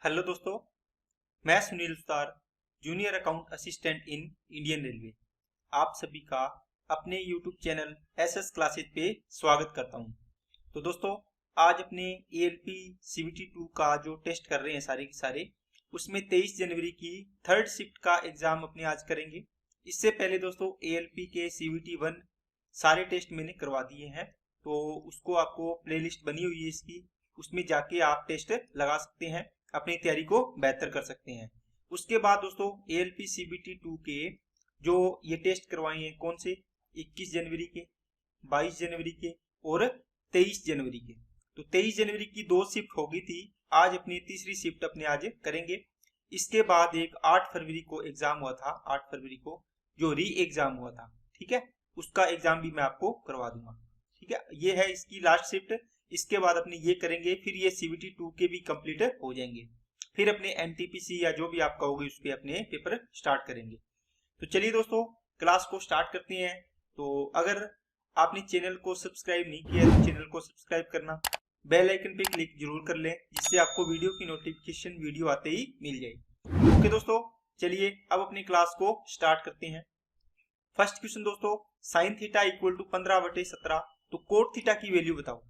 Hello दोस्तों, मैं Sunil Sutar, junior account assistant in Indian railway. आप सभी का अपने यूट्यूब चैनल एसएस क्लासेज पे स्वागत करता हूं। तो दोस्तों, आज अपने एएलपी सीवीटी 2 का जो टेस्ट कर रहे हैं सारे के सारे, उसमें 23 जनवरी की थर्ड शिफ्ट का एग्जाम अपने आज करेंगे। इससे पहले दोस्तों एएलपी के सीवीटी 1 सारे टेस्ट मैंने करवा दिए हैं, तो उसको आपको प्लेलिस्ट बनी हुई है इसकी, उसमें जाके आप टेस्ट लगा सकते हैं, अपनी तैयारी को बेहतर कर सकते हैं। उसके बाद दोस्तों एएलपी सीबीटी 2 के जो ये टेस्ट करवाए हैं, कौन से 21 जनवरी के, 22 जनवरी के और 23 जनवरी के। तो 23 जनवरी की 2 शिफ्ट हो गई थी, आज अपनी तीसरी शिफ्ट अपने आज करेंगे। इसके बाद एक 8 फरवरी को एग्जाम हुआ था, 8 फरवरी को जो री एग्जाम हुआ था, ठीक है, उसका एग्जाम भी मैं आपको करवा दूंगा। ठीक है, ये है इसकी लास्ट शिफ्ट। इसके बाद अपने ये करेंगे, फिर ये सीवीटी 2 के भी कंप्लीट हो जाएंगे, फिर अपने एनटीपीसी या जो भी आपका होगी उस पे अपने पेपर स्टार्ट करेंगे। तो चलिए दोस्तों, क्लास को स्टार्ट करते हैं। तो अगर आपने चैनल को सब्सक्राइब नहीं किया है तो चैनल को सब्सक्राइब करना, बेल आइकन पे क्लिक जरूर कर लें, जिससे आपको वीडियो की नोटिफिकेशन वीडियो आते ही मिल जाए। ओके दोस्तों, चलिए अब अपनी क्लास को स्टार्ट करते हैं। फर्स्ट क्वेश्चन दोस्तों, साइन थीटा इक्वल टू 15/17, तो कोट थीटा की वैल्यू बताओ।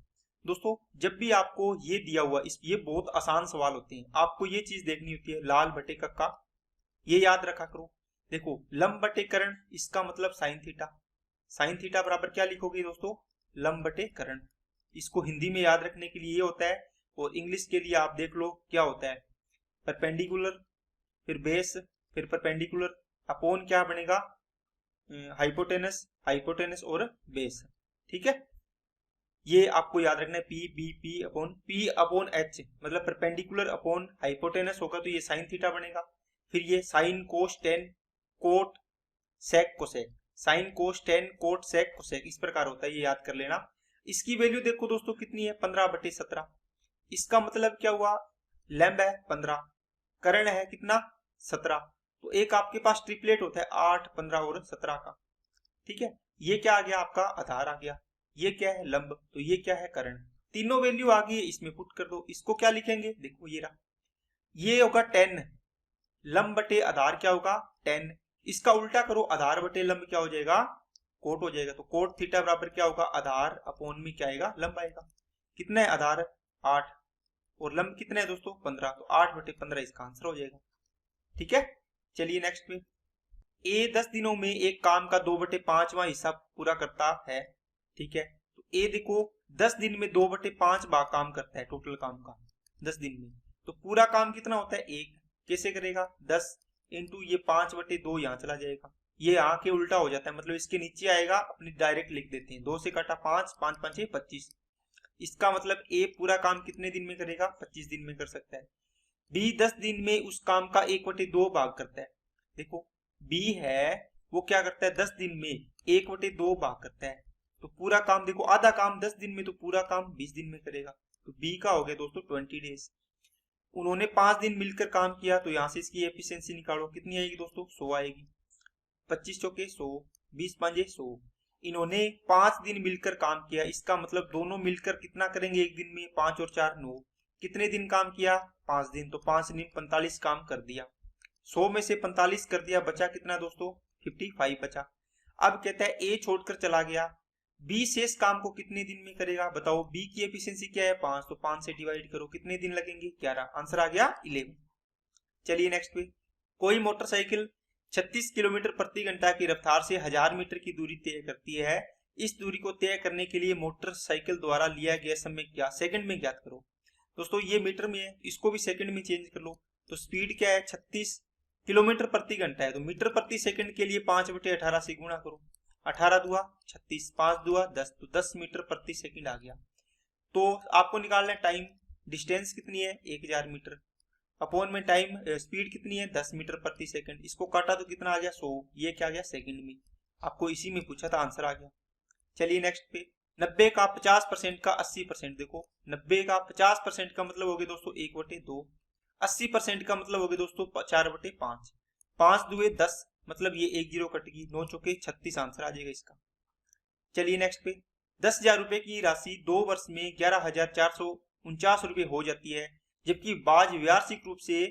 दोस्तों जब भी आपको ये दिया हुआ, ये बहुत आसान सवाल होते हैं, आपको ये चीज देखनी होती है, लाल बटे कक्का, ये याद रखा करो। देखो लंब बटे कर्ण, इसका मतलब साइन थीटा। साइन थीटा बराबर क्या लिखोगे दोस्तों, लंब बटे कर्ण। इसको हिंदी में याद रखने के लिए ये होता है, और इंग्लिश के लिए आप देख लो क्या होता है, परपेंडिकुलर, फिर बेस, फिर परपेंडिकुलर अपॉन क्या बनेगा, हाइपोटेनस, हाइपोटेनस और बेस। ठीक है, ये आपको याद रखना है, पी अपॉन एच, मतलब परपेंडिकुलर अपॉन हाइपोटेनस होगा तो ये साइन थीटा बनेगा। फिर ये sine cos tan cot sec cosec, sine cos tan cot sec cosec, इस प्रकार होता है, ये याद कर लेना। इसकी वैल्यू देखो दोस्तों कितनी है, 15/17। इसका मतलब क्या हुआ, लैम्ब है 15, कर्ण है कितना 17, तो एक आपके पास ट्रिपलेट होता है 8, 15 और 17 का। ठीक है, ये क्या आ गया, आपका आधार आ गया, ये क्या है लंब, तो ये क्या है कर्ण। तीनों वैल्यू आ गई है, इसमें पुट कर दो। इसको क्या लिखेंगे, देखो ये रहा, ये होगा 10, लंब बटे आधार क्या होगा 10। इसका उल्टा करो, आधार बटे लंब क्या हो जाएगा, कोट हो जाएगा। तो कोट थीटा बराबर क्या होगा, आधार अपॉन में क्या आएगा, लंब आएगा। कितना है आधार 8 और लंब कितना है दोस्तों 15, तो 8/15 इसका आंसर हो जाएगा। ठीक है, चलिए नेक्स्ट पे, ए 10 दिनों में एक काम का 2/5वां हिस्सा पूरा करता है। ठीक है, तो ए देखो 10 दिन में 2/5 भाग काम करता है टोटल काम का 10 दिन में, तो पूरा काम कितना होता है 1। कैसे करेगा, 10 इंटू ये 5/2 यहाँ चला जाएगा, ये यहाँ के उल्टा हो जाता है, मतलब इसके नीचे आएगा, अपनी डायरेक्ट लिख देते हैं, 2 से काटा 5, 5 5 6 25। इसका मतलब ए पूरा काम कितने दिन में करेगा, 25 दिन में कर सकता है। बी 10 दिन में उस काम का 1/2 भाग करता है। देखो बी है वो क्या करता है, 10 दिन में 1/2 भाग करता है, तो पूरा काम देखो, आधा काम 10 दिन में, तो पूरा काम 20 दिन में करेगा। तो बी का हो गया दोस्तों 20 डेज। उन्होंने 5 दिन मिलकर काम किया, तो यहां से इसकी एफिशिएंसी निकालो, कितनी आएगी दोस्तों 100 आएगी। 25 चौके 100, 20 पांजे 100। इन्होंने 5 दिन मिलकर काम किया, इसका मतलब दोनों मिलकर कितना करेंगे एक दिन में, 5 और 4 9। कितने दिन काम किया, 5 दिन, तो 5 दिन 45 काम कर दिया। 100 में से 45 कर दिया, बचा कितना दोस्तों 55 बचा। अब कहता है ए छोड़कर चला गया, बी शेष काम को कितने दिन में करेगा, बताओ। बी की एफिशिएंसी क्या है 5, तो 5 से डिवाइड करो, कितने दिन लगेंगे 11, आंसर आ गया 11। चलिए नेक्स्ट पे, कोई मोटरसाइकिल 36 किलोमीटर प्रति घंटा की रफ्तार से 1000 मीटर की दूरी तय करती है। इस दूरी को तय करने के लिए मोटरसाइकिल द्वारा लिया गया समय क्या, सेकंड में ज्ञात करो। दोस्तों ये मीटर में है, इसको भी सेकंड में चेंज कर लो। तो स्पीड क्या है 36 किलोमीटर प्रति घंटा है, तो मीटर प्रति सेकंड के लिए 5/18 से गुणा करो, 18 दुआ 36, 5 दुआ 10, तो 10 मीटर प्रति सेकंड आ गया। तो आपको निकालना है टाइम, डिस्टेंस कितनी है 1000 मीटर, अपॉन में टाइम स्पीड कितनी है 10 मीटर प्रति सेकंड, इसको काटा तो कितना आ गया 100, ये क्या आ गया सेकंड में, आपको इसी में पूछा था, आंसर आ गया। चलिए नेक्स्ट पे, 90 का 50% का 80%, देखो 90 का 50% का मतलब हो गया दोस्तों 1/2, 80% का मतलब हो गया दोस्तों 4/5, 5 दुए 10, मतलब ये 1 0 कट गई, 9 चौके 36 आंसर आ जाएगा इसका। चलिए नेक्स्ट पे, 10,000 रुपए की राशि 2 वर्ष में 11,449 रुपए हो जाती है, जबकि ब्याज वार्षिक रूप से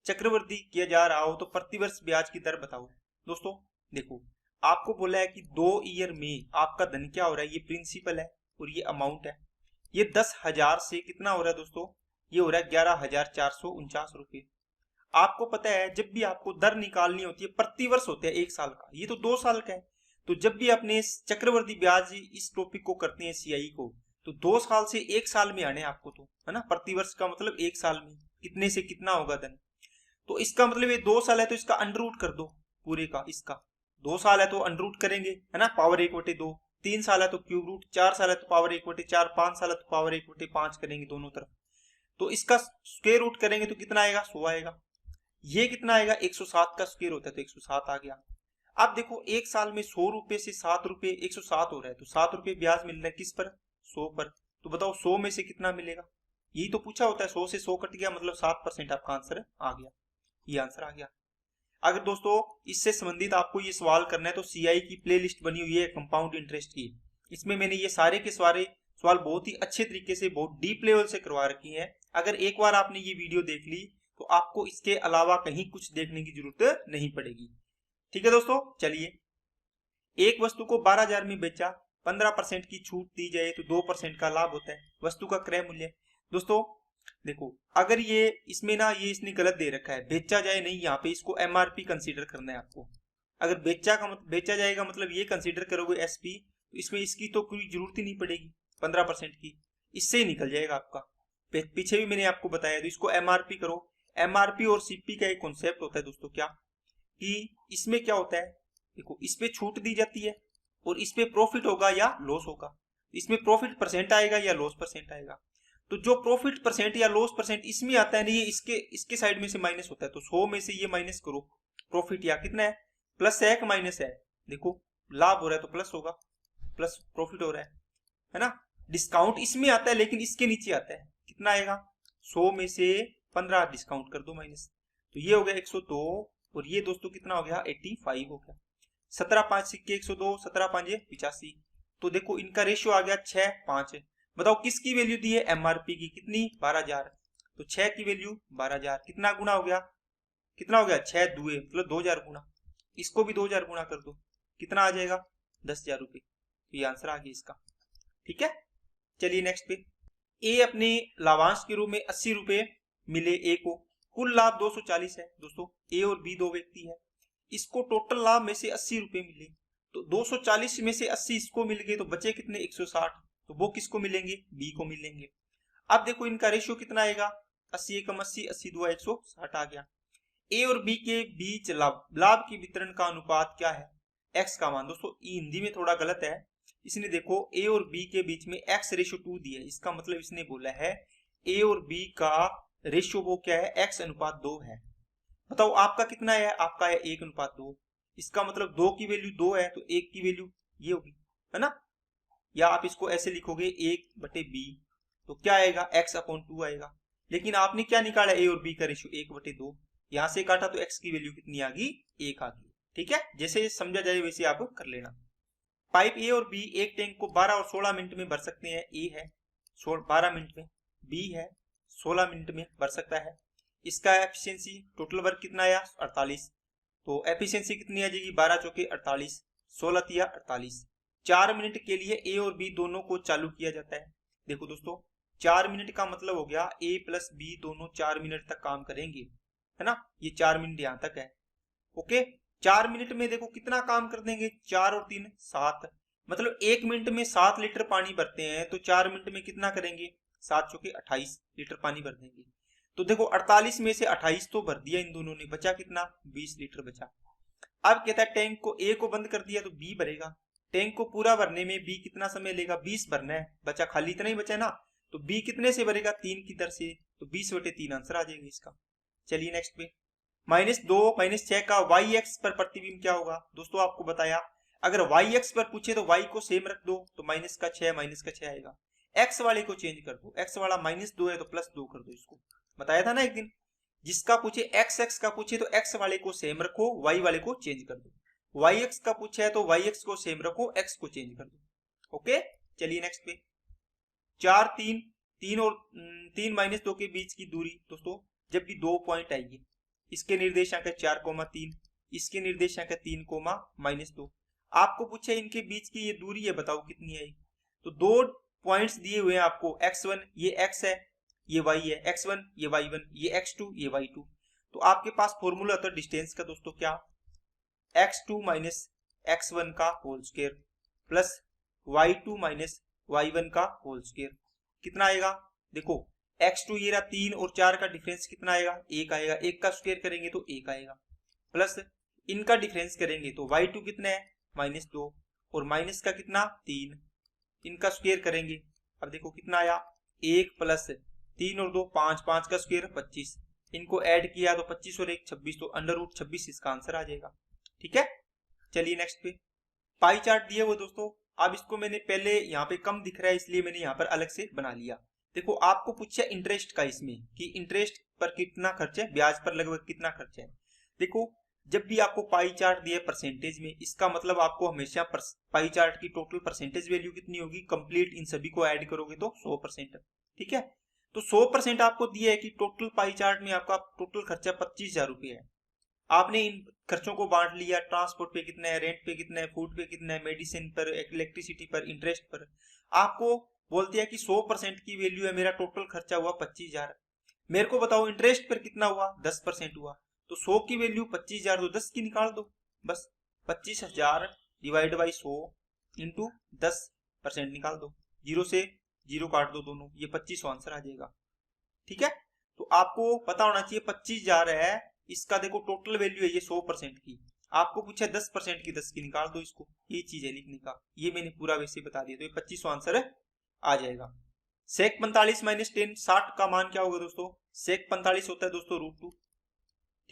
चक्रवृद्धि किया जा रहा हो तो प्रतिवर्ष ब्याज की दर बताओ। दोस्तों देखो, आपको बोला है कि 2 ईयर में आपका धन क्या हो रहा है, ये प्रिंसिपल है और ये अमाउंट है। ये 10,000 से कितना हो रहा है दोस्तों, ये हो रहा है 11,449 रुपये। आपको पता है जब भी आपको दर निकालनी होती है प्रतिवर्ष होता है 1 साल का, ये तो 2 साल का है। तो जब भी अपने चक्रवृद्धि ब्याज इस टॉपिक को करते हैं सीआई को, तो 2 साल से 1 साल में आने आपको, तो है ना, प्रतिवर्ष का मतलब 1 साल में कितने से कितना होगा धन। तो इसका मतलब ये 2 साल है तो इसका अंडर रूट कर दो पूरे का। इसका 2 साल है तो अंडर रूट करेंगे, है ना, पावर 1/2। 3 साल है तो क्यूब रूट, 4 साल है तो पावर 1/4, 5 साल है तो पावर 1/5 करेंगे दोनों तरफ। तो इसका स्क्वायर रूट करेंगे तो कितना आएगा, 100 आएगा। ये कितना आएगा, 107 का स्क्वायर होता है तो 107 आ गया। अब देखो 1 साल में 100 रुपए से 7 रुपए 107 हो रहा है, तो 7 रुपए ब्याज मिल रहा है किस पर, 100 पर। तो बताओ 100 में से कितना मिलेगा, यही तो पूछा होता है। 100 से 100 कट गया मतलब 7% आपका आंसर आ गया, ये आंसर आ गया। अगर दोस्तों इससे संबंधित आपको ये सवाल करना है तो सीआई की प्लेलिस्ट बनी हुई है कंपाउंड इंटरेस्ट की, इसमें मैंने ये सारे के सारे सवाल बहुत ही अच्छे तरीके से बहुत डीप लेवल से करवा रखी है। अगर एक बार आपने ये वीडियो देख ली तो आपको इसके अलावा कहीं कुछ देखने की जरूरत नहीं पड़ेगी। ठीक है दोस्तों, चलिए, एक वस्तु को 12,000 में बेचा, 15% की छूट दी जाए तो 2% का लाभ होता है। वस्तु का क्रय मूल्य, दोस्तों देखो अगर ये इसमें ना ये इसने गलत दे रखा है, बेचा जाए नहीं, यहाँ पे इसको एमआरपी कंसीडर करना है आपको। अगर बेचा जाएगा मतलब ये कंसीडर करोगे एसपी, तो इसमें इसकी तो कोई जरूरत ही नहीं पड़ेगी 15% की, इससे ही निकल जाएगा आपका। पीछे भी मैंने आपको बताया, तो इसको एमआरपी करो। एमआरपी और सीपी का एक कॉन्सेप्ट होता है दोस्तों, क्या कि इसमें क्या होता है, देखो इस पे छूट दी जाती है और इस पे प्रॉफिट होगा या लॉस होगा। इसमें प्रॉफिट परसेंट आएगा या लॉस परसेंट आएगा। तो जो प्रॉफिट परसेंट या लॉस परसेंट इसमें आता है ना, ये इसके साइड में से माइनस होता है। तो 100 में से ये माइनस करो, प्रॉफिट या कितना है, प्लस है कि माइनस है, देखो लाभ हो रहा है तो प्लस होगा, प्लस प्रॉफिट हो रहा है ना। डिस्काउंट इसमें आता है लेकिन इसके नीचे आता है, कितना आएगा, 100 में से 15 डिस्काउंट कर दो माइनस, तो ये हो गया 102 और ये दोस्तों कितना हो गया, 85 हो गया। 17 5 सिक्के 102, 17 5 85। तो देखो इनका रेशियो आ गया 6 5। बताओ किसकी वैल्यू दी है, एमआरपी की, कितनी, 12,000। तो 6 की वैल्यू 12,000, कितना गुना हो गया, कितना हो गया, 6 दुए मतलब 2,000 गुना। इसको भी 2,000 गुना कर दो, कितना आ जाएगा, 10,000 रुपये। तो ये आंसर आ गया इसका। ठीक है, चलिए नेक्स्ट पे। ए अपने लाभांश के रूप में 80 रुपए मिले ए को, कुल लाभ 240 है। दोस्तों ए और बी 2 व्यक्ति है, इसको टोटल लाभ में से 80 रुपए मिले, तो 240 में से 80 इसको मिल गए, तो बचे कितने, 160। तो वो किसको मिलेंगे, बी को मिलेंगे। अब देखो इनका रेशियो कितना आएगा, 80 एकम 80, 80 दुआ 160 आ गया। ए और बी के बीच लाभ की वितरण का अनुपात क्या है, एक्स का मान। दोस्तों हिंदी में थोड़ा गलत है, इसने देखो ए और बी के बीच में x रेशियो 2 दिया है, इसका मतलब इसने बोला है ए और बी का रेशियो वो क्या है, x अनुपात 2 है। बताओ आपका कितना है, आपका है 1:2। इसका मतलब 2 की वैल्यू 2 है तो 1 की वैल्यू ये होगी, है ना। या आप इसको ऐसे लिखोगे 1/b, तो क्या आएगा, x/2 आएगा। लेकिन आपने क्या निकाला, ए और बी का रेशियो 1/2, यहां से काटा तो x की वैल्यू कितनी आ गई, 1 आ गई। ठीक है, जैसे समझा जाए वैसे आप कर लेना। पाइप ए और बी एक टैंक को 12 और 16 मिनट में भर सकते हैं। ए है 12 मिनट में, बी है 16 मिनट में भर सकता है। इसका एफिशिएंसी टोटल वर्क कितना आया, 48। तो एफिशिएंसी कितनी आ जाएगी, 12 चौके 48, 16 तिया 48। 4 मिनट के लिए ए और बी दोनों को चालू किया जाता है। देखो दोस्तों 4 मिनट का मतलब हो गया ए प्लस बी दोनों 4 मिनट तक काम करेंगे, है ना। ये 4 मिनट यहां तक है, ओके। 4 मिनट में देखो कितना काम कर देंगे, 4 और 3 7, मतलब 1 मिनट में 7 लीटर पानी भरते हैं, तो 4 मिनट में कितना करेंगे, 7 चौके 28 लीटर पानी भर देंगे। तो देखो 48 में से 28 तो भर दिया इन दोनों ने, बचा कितना, 20 लीटर बचा। अब कहता है टैंक को ए को बंद कर दिया तो बी भरेगा। टैंक को पूरा भरने में बी कितना समय लेगा, 20 भरना है, बचा खाली इतना ही बचा ना, तो बी कितने से भरेगा, 3 की दर से, तो 20/3 आंसर आ जाएगा इसका। चलिए नेक्स्ट पे। -2 -6 का वाई एक्स पर प्रतिबिंब क्या होगा। दोस्तों आपको बताया अगर वाई एक्स पर पूछे तो वाई को सेम रख दो, तो -6 आएगा। एक्स वाले को चेंज कर दो, एक्स वाला -2 है तो +2 कर दो। इसको बताया था ना एक दिन, जिसका पूछे एक्स का पूछे तो एक्स वाले को सेम रखो, वाई वाले को चेंज कर दो। वाई एक्स का पूछा है तो वाई एक्स को सेम रखो, एक्स को चेंज कर दो। ओके, चलिए नेक्स्ट पे। 4 3 तीन माइनस 2 के बीच की दूरी दोस्तों, जब भी 2 पॉइंट आएंगे, इसके निर्देशांक है 4,3, इसके निर्देशांक है 3,-2। आपको पूछे इनके बीच की ये दूरी है, बताओ कितनी है। तो दो पॉइंट्स दिए हुए हैं आपको, x1 ये x है, ये y है, x1 ये y1, ये x2 ये y2। तो आपके पास फॉर्मूला होता है डिस्टेंस का दोस्तों, क्या, x2 माइनस x1 का whole square plus y2 minus y1 का होल स्क्वायर। कितना आएगा, देखो x2 ये रहा 3 और 4 का डिफरेंस कितना आएगा, 1 आएगा, 1 का स्क्वायर करेंगे तो 1 आएगा, प्लस इनका डिफरेंस करेंगे तो y2 कितना है -2 और माइनस का कितना 3, इनका स्क्वायर करेंगे, अब देखो कितना आया 1 प्लस 3 और 2 5, 5 का स्क्वायर 25, इनको ऐड किया तो 25 और 1 26, तो √26 इसका आंसर आ जाएगा। ठीक है, चलिए नेक्स्ट पे पाई चार्ट दिया हुआ दोस्तों। अब इसको मैंने पहले यहाँ पे कम दिख रहा है इसलिए मैंने यहाँ पर अलग से बना लिया। देखो आपको पूछा इंटरेस्ट का इसमें कि इंटरेस्ट पर कितना खर्च है, ब्याज पर लगभग कितना खर्च है। देखो जब भी आपको पाई चार्ट दिया परसेंटेज में, इसका मतलब आपको हमेशा पाई चार्ट की टोटल परसेंटेज वैल्यू कितनी होगी, कंप्लीट इन सभी को ऐड करोगे तो 100%। ठीक है, तो 100% आपको दिया है कि टोटल पाई चार्ट में आपका टोटल खर्चा 25,000 रुपये है। आपने इन खर्चों को बांट लिया, ट्रांसपोर्ट पे कितना है, रेंट पे कितना है, फूड पे कितना है, मेडिसिन पर, इलेक्ट्रिसिटी पर, इंटरेस्ट पर। आपको बोलते हैं कि 100% की वैल्यू है, मेरा टोटल खर्चा हुआ 25,000। मेरे को बताओ इंटरेस्ट पर कितना हुआ, 10% हुआ, तो 100 की वैल्यू 25,000 तो 10 की निकाल दो बस। 25,000 डिवाइड बाई 100 इंटू 10% निकाल दो, 0 से 0 काट दो दोनों, ये 2500 आंसर आ जाएगा। ठीक है, तो आपको पता होना चाहिए 25,000 है, इसका देखो टोटल वैल्यू है ये 100% की, आपको पूछा 10% की, 10 की निकाल दो इसको, ये चीज है लिखने का, ये मैंने पूरा वैसे बता दिया, तो ये 2500 आंसर आ जाएगा। सेक 45 माइनस 10 60 का मान क्या होगा दोस्तों, सेक 45 होता है दोस्तों √2।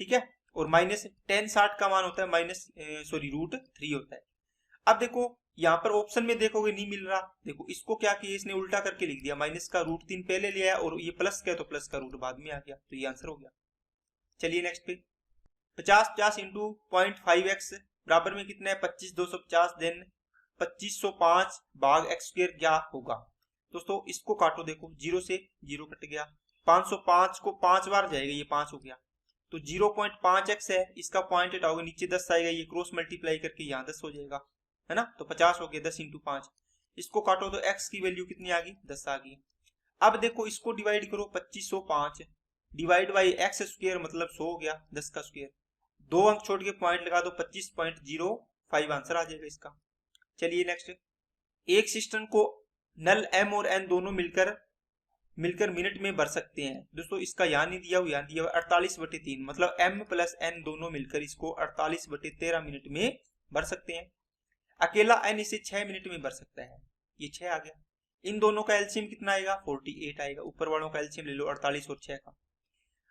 ठीक है, और माइनस 10 60 का मान होता है √3 होता है। अब देखो यहाँ पर ऑप्शन में देखोगे नहीं मिल रहा, देखो इसको क्या किया इसने उल्टा करके लिख दिया, माइनस का √3 पहले लिया है और ये प्लस का है तो प्लस का रूट बाद में आ गया, तो ये आंसर हो गया। चलिए नेक्स्ट पे 50 इंटू 0.5x बराबर में कितना है 25 250, देन 2505 भाग x² क्या होगा। दोस्तों इसको काटो, देखो 0 से 0 कट गया, 505 को 5 बार जाएगा, ये 5 हो गया, तो 0.5x है, इसका पॉइंट हटाओगे नीचे 10 आएगा, ये क्रॉस मल्टीप्लाई करके यहाँ 10 हो जाएगा, है ना, तो 50 हो गया, 10 इंटू 5, इसको काटो तो x की वैल्यू कितनी आ गई 10 आ गई। अब देखो इसको डिवाइड करो, 2505 डिवाइड बाई x² मतलब 100 हो गया, 10 का स्क्वायर, 2 अंक छोड़ के पॉइंट लगा दो, 25.05 आंसर आ जाएगा इसका। चलिए नेक्स्ट, एक सिस्टम को नल m और n दोनों मिलकर मिनट में भर सकते हैं। दोस्तों इसका यहाँ नहीं दिया हुआ, यहाँ दिया हुआ 48/3, मतलब m प्लस n दोनों मिलकर इसको 48/13 मिनट में भर सकते हैं। अकेला n इसे 6 मिनट में भर सकता है, ये 6 आ गया। इन दोनों का एलसीएम कितना आएगा 48 आएगा, ऊपर वालों का एलसीएम ले लो 48 और 6 का।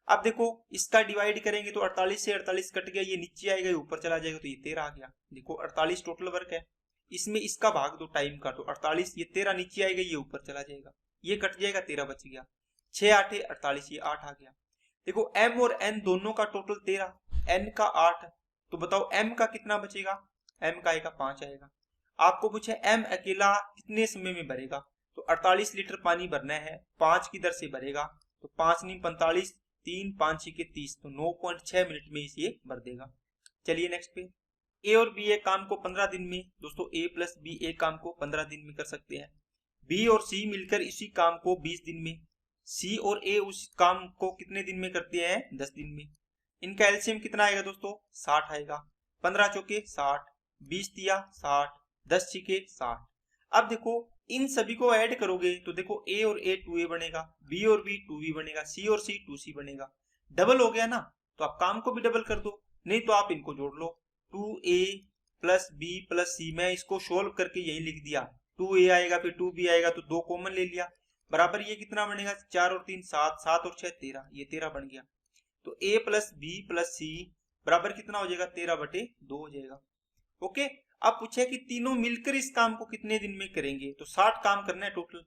अब देखो इसका डिवाइड करेंगे तो 48 से 48 कट गया, ये नीचे आएगा, ये ऊपर चला जाएगा, तो ये 13 आ गया। देखो 48 टोटल वर्क है, इसमें इसका भाग दो टाइम का, तो 48, ये 13 नीचे आएगा, ये ऊपर चला जाएगा, ये कट जाएगा, 13 बच गया, 6 8 48, ये 8 आ गया। देखो m और n दोनों का टोटल 13, n का 8, तो बताओ m का कितना बचेगा, m का आएगा 5 आएगा। आपको पूछे m अकेला कितने समय में भरेगा, तो 48 लीटर पानी भरना है, 5 की दर से भरेगा, तो 5 नहीं 45, 3 5 6 के 30, तो 9.6 मिनट में इसे भर देगा। चलिए नेक्स्ट पे, ए और बी एक काम को 15 दिन में, दोस्तों ए प्लस बी एक काम को 15 दिन में कर सकते हैं। बी और सी मिलकर इसी काम को 20 दिन में, सी और ए उस काम को कितने दिन में करते हैं 10 दिन में। इनका एलसीएम कितना आएगा दोस्तों 60 आएगा, 15 चौके 60, 20 दिया 60, 10 छिके 60। अब देखो इन सभी को ऐड करोगे तो देखो a और a 2a बनेगा, b और b 2b बनेगा, c और c 2c बनेगा, डबल हो गया ना, तो आप काम को भी डबल कर दो, नहीं तो आप इनको जोड़ लो, 2a plus b plus c, मैं इसको सोल्व करके यही लिख दिया, 2a आएगा फिर 2b आएगा, तो 2 कॉमन ले लिया, बराबर ये कितना बनेगा 4 और 3 7, 7 और 6 13, ये 13 बन गया। तो a plus b plus c बराबर कितना हो जाएगा 13/2 हो जाएगा। ओके, अब पूछे कि तीनों मिलकर इस काम को कितने दिन में करेंगे, तो 60 काम करना है टोटल,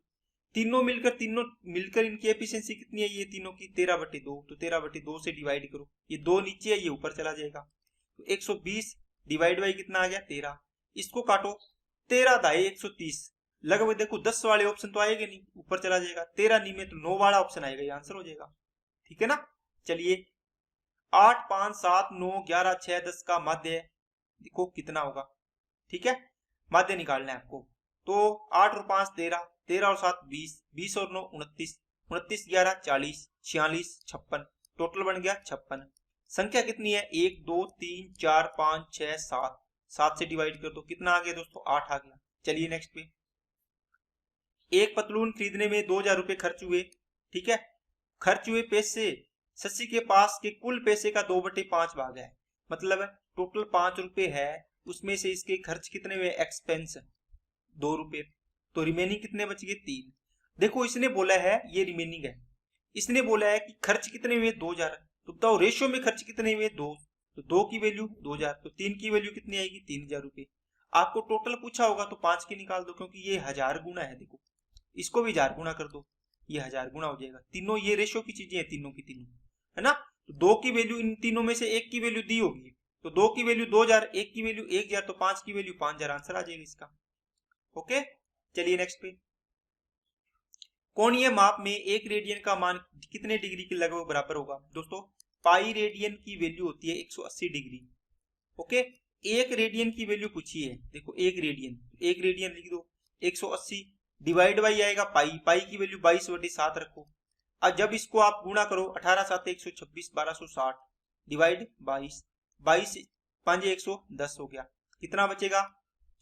तीनों मिलकर इनकी एफिशिएंसी कितनी है, ये तीनों की 13/2, तो 13/2 से डिवाइड करो, ये 2 नीचे है ये ऊपर चला जाएगा, तो 120 डिवाइड बाई कितना आ गया 13, इसको काटो 13 दाई 130, लगभग देखो 10 वाले ऑप्शन तो आएंगे नहीं, ऊपर चला जाएगा। 13 नहीं में तो 9 वाला ऑप्शन आएगा, ये आंसर हो जाएगा। ठीक है ना। चलिए 8, 5, 7, 9, 11, 6, 10 का माध्य देखो कितना होगा। ठीक है, माध्य निकालना है आपको। तो 8 और 5 13, 13 और 7 20, 20 और 9 29, 29 11 40, 46 56, टोटल बन गया 56। संख्या कितनी है? 1 2 3 4 5 6 7, 7 से डिवाइड कर दो, कितना आ गया दोस्तों? 8 आ गया। चलिए नेक्स्ट पे, एक पतलून खरीदने में 2000 रुपए खर्च हुए। ठीक है, खर्च हुए पैसे शशि के पास के कुल पैसे का 2/5 भाग है, मतलब टोटल 5 रुपए है, उसमें से इसके खर्च कितने हुए? एक्सपेंस 2 रुपए, तो रिमेनिंग कितने बच गए? 3। देखो इसने बोला है, ये रिमेनिंग है, इसने बोला है कि खर्च कितने हुए? 2000, तो बताओ रेशियो में खर्च कितने हुए? 2, तो 2 की वैल्यू 2000, तो 3 की वैल्यू कितनी आएगी? 3000 रुपए। आपको टोटल पूछा होगा तो 5 की निकाल दो, क्योंकि ये 1000 गुना है। देखो इसको भी 1000 गुना कर दो, ये 1000 गुना हो जाएगा। तीनों ये रेशियो की चीजें हैं, तीनों की तीनों, है ना। तो 2 की वैल्यू इन तीनों में से 1 की वैल्यू दी होगी, तो 2 की वैल्यू 2000, 1 की वैल्यू 1000, तो 5 की वैल्यू 5000, आंसर आ जाएगा इसका। ओके, चलिए नेक्स्ट पे, कोणीय माप में 1 रेडियन का मान कितने डिग्री के लगभग बराबर होगा? दोस्तों पाई रेडियन की वैल्यू होती है 180 डिग्री। ओके, 1 रेडियन की वैल्यू पूछी है, देखो 1 रेडियन, 1 रेडियन लिख दो, 180 डिवाइड बाई आएगा पाई, पाई की वैल्यू 22/7 रखो। अब जब इसको आप गुणा करो, 18 7 126, 1260 डिवाइड 22, 22 5 110 हो गया, कितना बचेगा?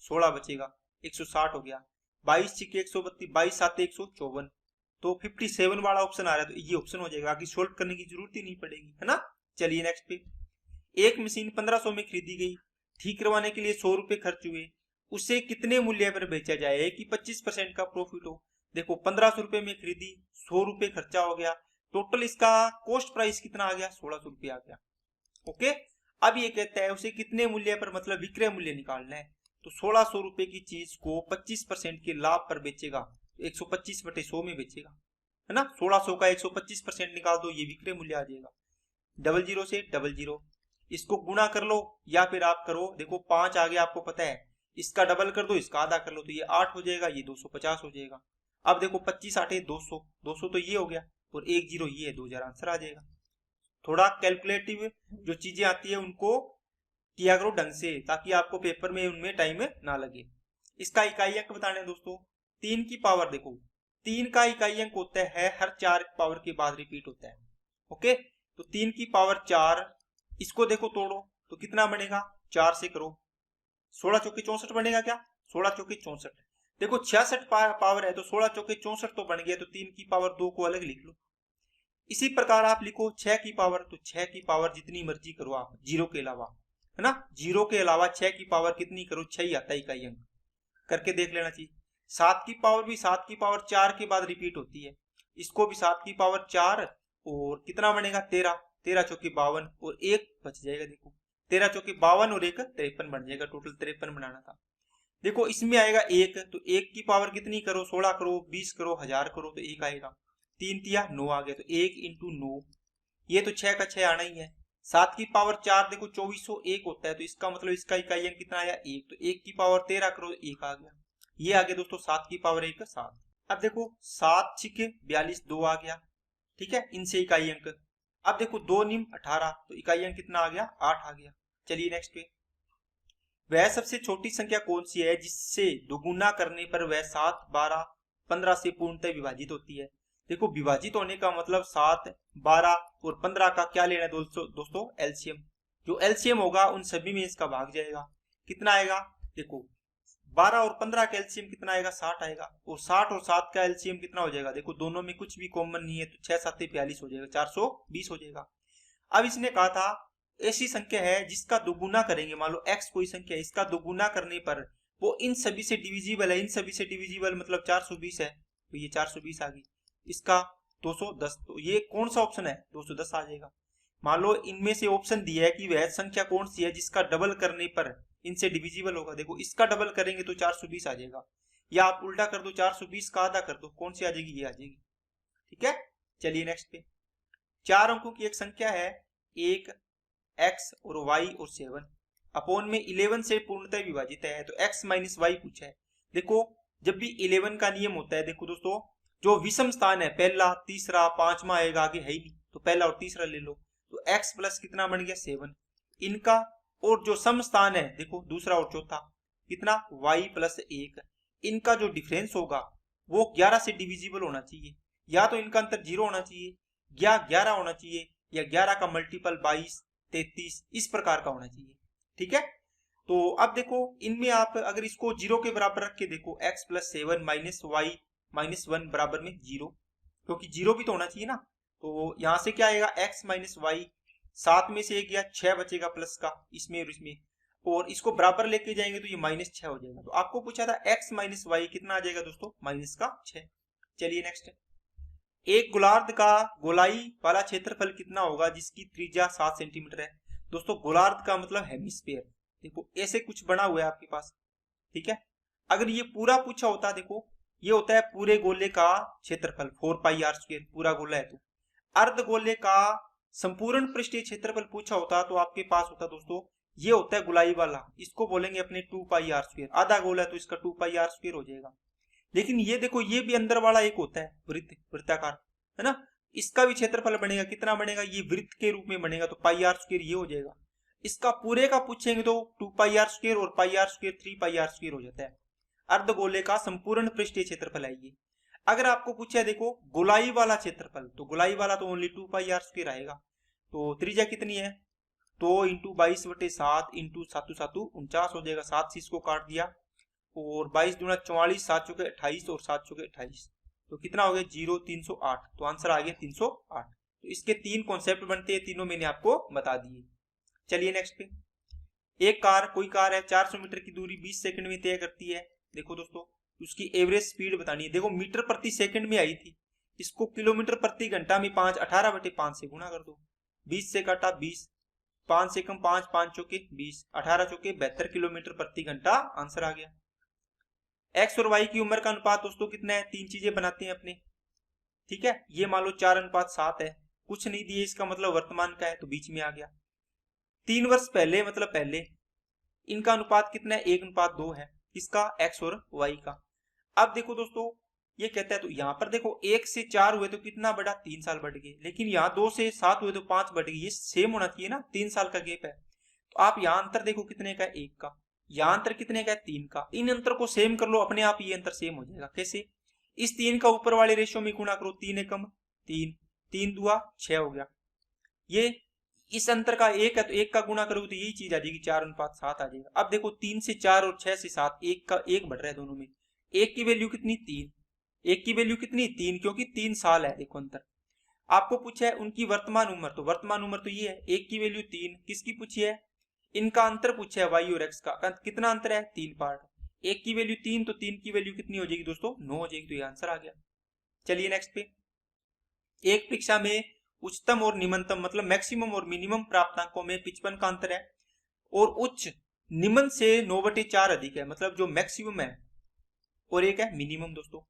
16 बचेगा, 160 हो गया। 22 6 132, 22 7 154, तो 57 वाला ऑप्शन आ रहा है, तो ये ऑप्शन हो जाएगा, आगे सोल्व करने की जरूरत ही नहीं पड़ेगी, है ना। चलिए नेक्स्ट पे, एक मशीन 1500 में खरीदी गई, ठीक करवाने के लिए 100 रुपए खर्च हुए, उसे कितने मूल्य पर बेचा जाए कि 25% का प्रॉफिट हो? देखो 1500 रुपए में खरीदी, 100 रुपए खर्चा हो गया, टोटल इसका कॉस्ट प्राइस कितना आ गया? 1600 रुपये आ गया। ओके, अब ये कहता है उसे कितने मूल्य पर, मतलब विक्रय मूल्य निकालना है, तो 1600 रुपए की चीज को 25% के लाभ पर बेचेगा, 125/100 में बेचेगा, है ना। 1600 का 125% निकाल दो, ये विक्रय मूल्य आ जाएगा। 00 से 00, इसको गुणा कर लो या फिर आप करो, देखो 5 आ गया, आपको पता है, इसका डबल कर दो, इसका आधा कर लो, तो ये 8 हो जाएगा, ये 250 हो जाएगा। अब देखो 25 8 200, 200 तो ये हो गया, और 1 0 ये है, 2000 आंसर आ जाएगा। थोड़ा कैलकुलेटिव जो चीजें आती है उनको किया करो ढंग से, ताकि आपको पेपर में उनमें टाइम ना लगे। इसका इकाई अंक बताने दोस्तों, 3 की पावर, देखो 3 का इकाई अंक होता है हर 4 पावर के बाद रिपीट होता है। ओके, तो 3 की पावर 4, इसको देखो तोड़ो तो कितना बनेगा? 4 से करो, 16 चौके 64 बनेगा क्या? 16 चौके 64, देखो 66 पावर है, तो 16 चौके 64 तो बन गया, तो 3 की पावर 2 को अलग लिख लो। इसी प्रकार आप लिखो 6 की पावर, तो 6 की पावर जितनी मर्जी करो आप, जीरो के अलावा, है ना। जीरो के अलावा 6 की पावर कितनी करो? 6 ही आता है इकाई अंक, करके देख लेना चाहिए। 7 की पावर भी 7 की पावर 4 के बाद रिपीट होती है, इसको भी 7 की पावर 4, और कितना बनेगा? 13, 13 चौके 52, और 1 बच जाएगा, देखो 13 चौके 52 और 1 53 बन जाएगा, टोटल 53 बनाना था। देखो इसमें आएगा 1, तो 1 की पावर कितनी करो? 16 करो, 20 करो, 1000 करो, तो 1 आएगा। 3 तिया 9 आ गया, तो 1 × 9, ये तो 6 का 6 आना ही है। 7 की पावर 4 देखो 2401 होता है, तो इसका मतलब इसका इकाई अंक कितना आया? 1, तो 1 की पावर 13 करो, 1 आ गया। ये आ गया दोस्तों 7 की पावर 1 7। अब देखो 7 6 42 2 आ गया, ठीक है, इनसे इकाई अंक। अब देखो 2 निम 18, तो इकाई अंक कितना आ गया? 8 आ गया। चलिए नेक्स्ट पे, वह सबसे छोटी संख्या कौन सी है जिससे दोगुना करने पर वह 7 12 15 से पूर्णतः विभाजित होती है? देखो विभाजित होने का मतलब 7 12 और 15 का क्या लेना है दोस्तों? एलसीएम। जो एलसीएम होगा उन सभी में इसका भाग जाएगा, कितना आएगा? देखो 12 और 15 का एलसीएम कितना आएगा? 60 आएगा, और 60 और 7 का एलसीएम कितना हो जाएगा? देखो दोनों में कुछ भी कॉमन नहीं है, तो 6 7 42 हो जाएगा, 420 हो जाएगा। अब इसने कहा था ऐसी संख्या है जिसका दोगुना करेंगे, मान लो x कोई संख्या है, इसका दोगुना करने पर वो इन सभी से डिविजिबल है, इन सभी से डिविजिबल मतलब 420 है, तो ये 420 आ गई। इसका 210, तो ये कौन सा ऑप्शन है? 210 आ जाएगा। मान लो इनमें से ऑप्शन दिया है कि वह संख्या कौन सी है जिसका डबल करने पर इनसे डिविजिबल होगा, देखो इसका डबल करेंगे तो 420 आ जाएगा, या आप उल्टा कर दो 420 का आधा कर दो, कौन सी आ जाएगी? ये आ जाएगी, ठीक है। चलिए नेक्स्ट पे, 4 अंकों की एक संख्या है, 1 x और y और 7 अपोन में 11 से पूर्णतः विभाजित है, तो x - y पूछा है। देखो जब भी 11 का नियम होता है, देखो दोस्तों, जो विषम स्थान है, पहला, तीसरा, पांचवा आएगा, आगे है ही नहीं, तो पहला और तीसरा ले लो, तो x प्लस कितना बन गया 7 इनका। और जो सम स्थान है, देखो दूसरा और चौथा, कितना y प्लस 1, इनका जो डिफरेंस होगा वो 11 से डिविजिबल होना चाहिए, या तो इनका अंतर 0 होना चाहिए, या 11 होना चाहिए, या 11 का मल्टीपल 22, 33 इस प्रकार का होना चाहिए। ठीक है, तो अब देखो इनमें आप अगर इसको 0 के बराबर रख के देखो, x plus 7 minus Y minus 1 बराबर में 0, क्योंकि 0 भी तो होना चाहिए ना। तो यहां से क्या आएगा, x माइनस वाई, 7 में से 1 गया, 6 बचेगा प्लस का इसमें और इसमें, और इसको बराबर लेके जाएंगे तो ये माइनस 6 हो जाएगा। तो आपको पूछा था x माइनस वाई कितना आ जाएगा दोस्तों, माइनस का 6। चलिए नेक्स्ट, एक गोलार्ध का गोलाई वाला क्षेत्रफल कितना होगा जिसकी त्रिज्या 7 सेंटीमीटर है। दोस्तों गोलार्ध का मतलब हेमिस्फीयर, देखो ऐसे कुछ बना हुआ है आपके पास। ठीक है, अगर ये पूरा पूछा होता, देखो ये होता है पूरे गोले का क्षेत्रफल 4 पाई आर स्क्वायर, पूरा गोला है। तो अर्ध गोले का संपूर्ण पृष्ठीय क्षेत्रफल पूछा होता तो आपके पास होता दोस्तों, ये होता है गोलाई वाला, इसको बोलेंगे अपने 2 पाई आर स्क्वायर, आधा गोला है तो इसका 2 पाई आर स्क्वायर हो जाएगा। लेकिन ये देखो, ये भी अंदर वाला एक होता है वृत्त, वृत्ताकार, है ना, इसका भी क्षेत्रफल बनेगा, कितना बनेगा, ये वृत्त के रूप में बनेगा, तो पाई आर स्क्वायर ये हो जाएगा। इसका पूरे का पूछेंगे तो 2 पाई आर स्क्वायर और pi R square 3 pi R square हो जाता है। अर्धगोले का संपूर्ण पृष्ठीय क्षेत्रफल है ये। अगर आपको पूछा है देखो गोलाई वाला क्षेत्रफल, तो गोलाई वाला तो ओनली 2 पाई आर स्क्वायर आएगा। तो त्रिज्या कितनी है, 2 इंटू 22/7 इंटू 7 7 49 हो जाएगा, 7 से इसको काट दिया, और 22 दूना 44, 7 चौके 28 और 7 चौके 28, तो कितना हो गया 0, 308, तो आंसर आ गया 308। तो इसके 3 कॉन्सेप्ट बनते हैं, तीनों मैंने आपको बता दिए। चलिए नेक्स्ट पे, एक कार, कोई कार है 400 मीटर की दूरी 20 सेकंड में तय करती है। देखो दोस्तों उसकी एवरेज स्पीड बतानी है, देखो मीटर प्रति सेकंड में आई थी, इसको किलोमीटर प्रति घंटा में 18/5 से गुणा कर दो, 20 से काटा 20, 5 से कम 5, 5 चौके 20, 18 चौके 72 किलोमीटर प्रति घंटा, आंसर आ गया। एक्स और वाई की उम्र का अनुपात दोस्तों कितना है, 3 चीजें बनाते हैं अपने। ठीक है, ये मान लो 4:7 है, कुछ नहीं दिए, इसका मतलब वर्तमान का है तो बीच में आ गया। 3 वर्ष पहले मतलब पहले, इनका अनुपात कितना है, 1:2 है, किसका, एक्स और वाई का। अब देखो दोस्तों ये कहता है, तो यहाँ पर देखो 1 से 4 हुए तो कितना बढ़ा, 3 साल बढ़ गए, लेकिन यहाँ 2 से 7 हुए तो 5 बढ़ गए, ये सेम होना चाहिए ना, 3 साल का गैप है। तो आप यहाँ अंतर देखो कितने का है, 1 का, यहाँ अंतर कितने का है, 3 का, इन अंतर को सेम कर लो, अपने आप ये अंतर सेम हो जाएगा। कैसे, इस 3 का ऊपर वाले रेशियो में गुणा करो, 3 एकम 3, 3 दुआ 6 हो गया, ये इस अंतर का 1 है तो 1 का गुणा करोगे तो यही चीज आ जाएगी, 4:7 आ जाएगा। अब देखो 3 से 4 और 6 से 7, 1 का 1 बढ़ रहा है दोनों में, 1 की वैल्यू कितनी, 3, 1 की वैल्यू कितनी, 3, क्योंकि 3 साल है, देखो अंतर। आपको पूछा है उनकी वर्तमान उम्र, तो वर्तमान उम्र तो ये है, 1 की वैल्यू 3, किसकी पूछी है, इनका अंतर पूछा है वाई और एक्स का, कितना अंतर है, 3 पार्ट, 1 की वैल्यू 3, तो 3 की वैल्यू कितनी हो जाएगी दोस्तों, 9 हो जाएगी, तो ये आंसर आ गया। चलिए नेक्स्ट पे, एक परीक्षा में उच्चतम और निम्नतम मतलब मैक्सिमम और मिनिमम प्राप्तांकों में 55 का अंतर है, और उच्च निम्न से 9/4 अधिक है, मतलब जो मैक्सिमम है और एक है मिनिमम। दोस्तों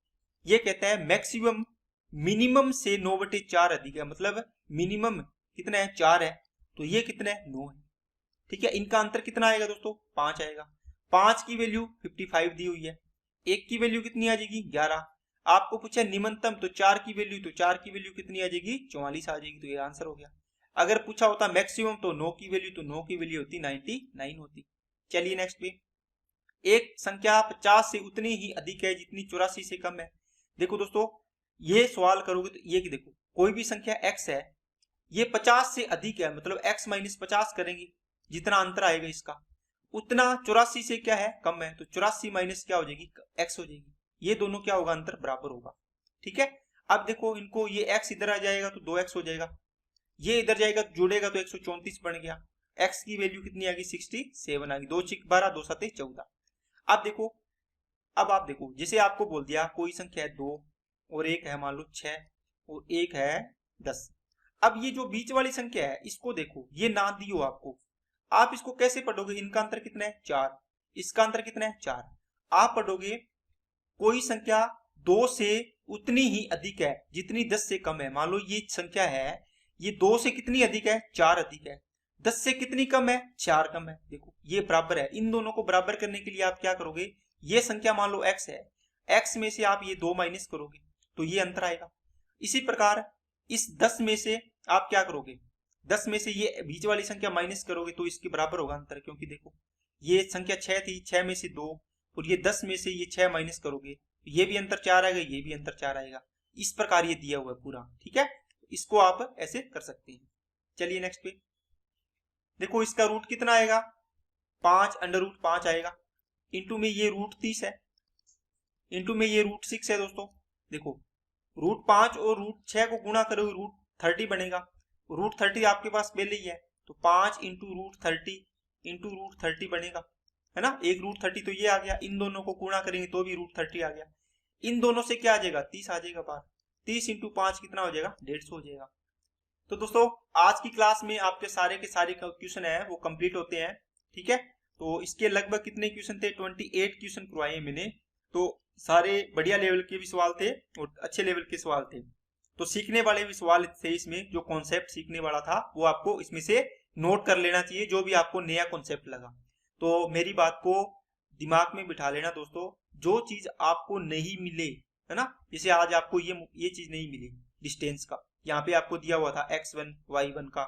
ये कहता है मैक्सिमम मिनिमम से 9/4 अधिक है, मतलब मिनिमम कितना है, 4 है, तो ये कितना है, 9 है। ठीक है, इनका अंतर कितना आएगा दोस्तों, 5 आएगा, 5 की वैल्यू 55 दी हुई है, 1 की वैल्यू कितनी आ जाएगी, 11। आपको पूछा निम्नतम, तो 4 की वैल्यू, तो 4 की वैल्यू कितनी आ जाएगी, 44 आ जाएगी, तो ये आंसर हो गया। अगर पूछा होता मैक्सिमम, तो 9 की वैल्यू, तो 9 की वैल्यू होती 99 होती। चलिए नेक्स्ट पे, एक संख्या 50 से उतनी ही अधिक है जितनी 84 से कम है। देखो दोस्तों ये सवाल करोगे तो ये कि देखो कोई भी संख्या x है, ये 50 से अधिक है, मतलब x माइनस 50 करेंगे, जितना अंतर आएगा इसका उतना 84 से क्या है, कम है, तो 84 माइनस क्या हो जाएगी, x हो जाएगी, ये दोनों क्या होगा, अंतर बराबर होगा। ठीक है, अब देखो इनको, ये x इधर आ जाएगा तो 2x हो जाएगा, ये इधर जाएगा जुड़ेगा तो 134 बन गया, x की वैल्यू कितनी आ गई, 67 आ गई, 2 6 12, 2 7 14। अब देखो, अब आप देखो जैसे आपको बोल दिया कोई संख्या है 2 और एक है मान लो 6 और एक है 10। अब ये जो बीच वाली संख्या है इसको देखो, ये ना दी हो आपको, आप इसको कैसे पढ़ोगे, इनका अंतर कितना है, 4, इसका अंतर कितना है, 4। आप पढ़ोगे कोई संख्या 2 से उतनी ही अधिक है जितनी 10 से कम है। मान लो ये संख्या है, ये 2 से कितनी अधिक है, 4 अधिक है, 10 से कितनी कम है, 4 कम है। देखो ये बराबर है, इन दोनों को बराबर करने के लिए आप क्या करोगे, ये संख्या मान लो x है, x में से आप ये 2 माइनस करोगे तो ये अंतर आएगा। इसी प्रकार इस 10 में से आप क्या करोगे, 10 में से ये बीच वाली संख्या माइनस करोगे तो इसके बराबर होगा अंतर, क्योंकि देखो ये संख्या 6 थी, 6 में से 2, और ये 10 में से ये 6 माइनस करोगे ये भी अंतर 4 आएगा, ये भी अंतर 4 आएगा। इस प्रकार ये दिया हुआ है पूरा, ठीक है। इसको आप ऐसे कर सकते हैं। चलिए नेक्स्ट पे देखो, इसका रूट कितना आएगा, 5 अंडर रूट 5 आएगा, इंटू में ये रूट 30 है, इंटू में ये रूट 6 है। दोस्तों देखो रूट 5 और रूट 6 को गुणा करोगे रूट 30 बनेगा। रूट 30 आपके पास पहले ही है, तो 5 इंटू रूट 30 इंटू रूट 30 बनेगा, है ना। एक रूट 30 तो ये आ गया, इन दोनों को गुणा करेंगे तो भी रूट 30 आ गया। इन दोनों से क्या आ जाएगा, 30 आ जाएगा बाहर। 30 इंटू 5 कितना हो जाएगा, 150 हो जाएगा। तो दोस्तों आज की क्लास में आपके सारे के सारे क्वेश्चन है वो कंप्लीट होते हैं, ठीक है। तो इसके लगभग कितने क्वेश्चन थे, 28 क्वेश्चन करवाए हैं मैंने। तो सारे बढ़िया लेवल के भी सवाल थे और अच्छे लेवल के सवाल थे, तो सीखने वाले भी सवाल थे इसमें। जो कॉन्सेप्ट सीखने वाला था वो आपको इसमें से नोट कर लेना चाहिए, जो भी आपको नया कॉन्सेप्ट लगा। तो मेरी बात को दिमाग में बिठा लेना दोस्तों, जो चीज आपको नहीं मिले, है ना, जैसे आज आपको ये चीज नहीं मिली डिस्टेंस का, यहाँ पे आपको दिया हुआ था x1 y1 का,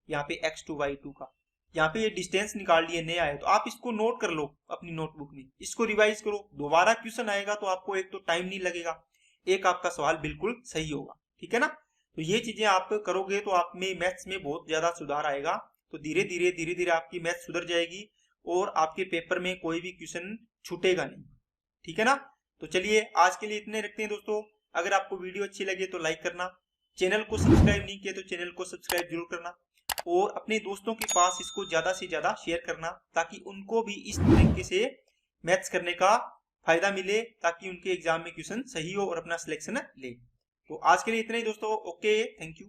यहाँ पे x2 y2 का, यहाँ पे ये डिस्टेंस निकाल लिए नया है, तो आप इसको नोट कर लो अपनी नोटबुक में, इसको रिवाइज करो। दोबारा क्वेश्चन आएगा तो आपको एक तो टाइम नहीं लगेगा, एक आपका सवाल बिल्कुल सही होगा, ठीक है ना। तो ये चीजें आप करोगे तो आप में मैथ्स में बहुत ज्यादा सुधार आएगा। तो धीरे धीरे आपकी मैथ्स सुधर जाएगी और आपके पेपर में कोई भी क्वेश्चन छूटेगा नहीं, ठीक है ना। तो चलिए आज के लिए इतने रखते हैं दोस्तों। अगर आपको वीडियो अच्छी लगे तो लाइक करना, चैनल को सब्सक्राइब नहीं किया तो चैनल को सब्सक्राइब जरूर करना, और अपने दोस्तों के पास इसको ज्यादा से ज्यादा शेयर करना, ताकि उनको भी इस तरीके से मैथ्स करने का फायदा मिले, ताकि उनके एग्जाम में क्वेश्चन सही हो और अपना सिलेक्शन ले। तो आज के लिए इतना ही दोस्तों, ओके, थैंक यू।